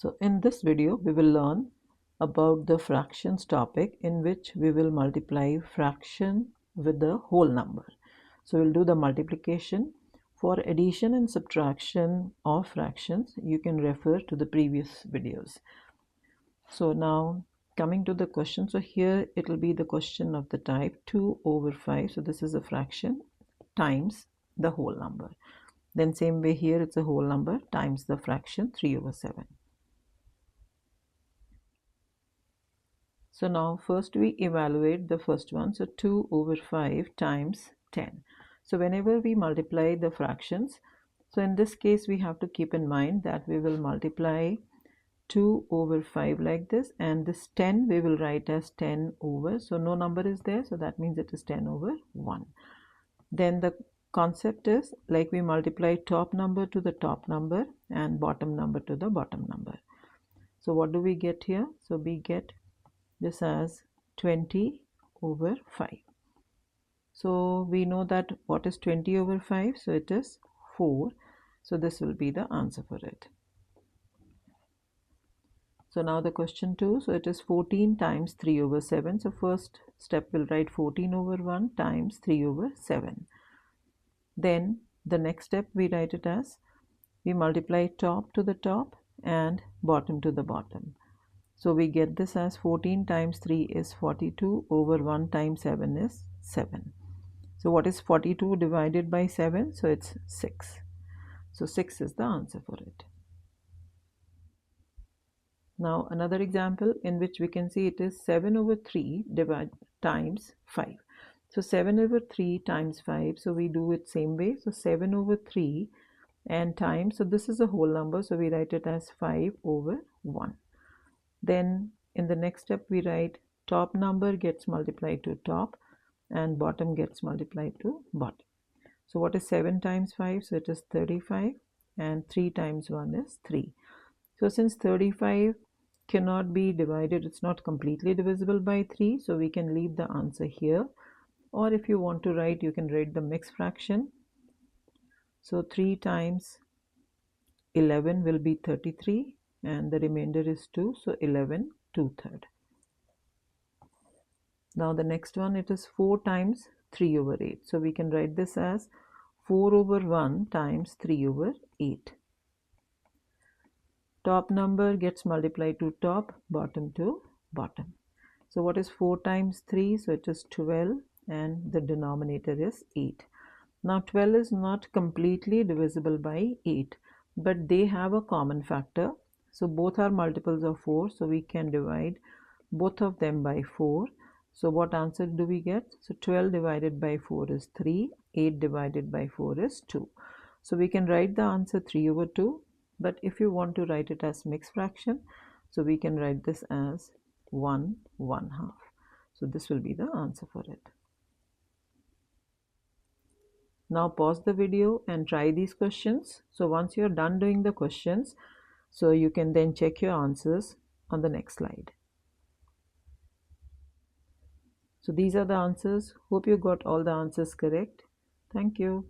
So in this video we will learn about the fractions topic, in which we will multiply fraction with the whole number. So we'll do the multiplication. For addition and subtraction of fractions, you can refer to the previous videos. So now coming to the question, so here it will be the question of the type 2/5. So this is a fraction times the whole number. Then same way here, it's a whole number times the fraction 3/7. So now first we evaluate the first one. So 2/5 times 10. So whenever we multiply the fractions, so in this case we have to keep in mind that we will multiply 2/5 like this, and this 10 we will write as 10 over. So no number is there, so that means it is 10/1. Then the concept is like we multiply top number to the top number and bottom number to the bottom number. So what do we get here? So we get this as 20/5. So we know that what is 20/5? So it is 4. So this will be the answer for it. So now the question 2. So it is 14 times 3/7. So first step we'll write 14/1 times 3/7. Then the next step we write it as, we multiply top to the top and bottom to the bottom. So we get this as 14 times 3 is 42/1 times 7 is 7. So what is 42 divided by 7? So it's 6. So 6 is the answer for it. Now another example in which we can see it is 7/3 times 5. So 7/3 times 5. So we do it same way. So 7/3 and times. So this is a whole number. So we write it as 5/1. Then in the next step we write top number gets multiplied to top and bottom gets multiplied to bottom. So what is 7 times 5? So it is 35, and 3 times 1 is 3. So since 35 cannot be divided, it's not completely divisible by 3, so we can leave the answer here. Or if you want to write, you can write the mixed fraction. So 3 times 11 will be 33, and the remainder is 2, so 11 2/3. Now the next one, it is 4 times 3/8. So we can write this as 4/1 times 3/8. Top number gets multiplied to top, bottom to bottom. So what is 4 times 3? So it is 12, and the denominator is 8. Now 12 is not completely divisible by 8, but they have a common factor. So both are multiples of 4, so we can divide both of them by 4. So what answer do we get? So 12 divided by 4 is 3, 8 divided by 4 is 2. So we can write the answer 3/2, but if you want to write it as mixed fraction, so we can write this as 1/1/2. So this will be the answer for it. Now pause the video and try these questions. So once you're done doing the questions, so you can then check your answers on the next slide. So these are the answers. Hope you got all the answers correct. Thank you.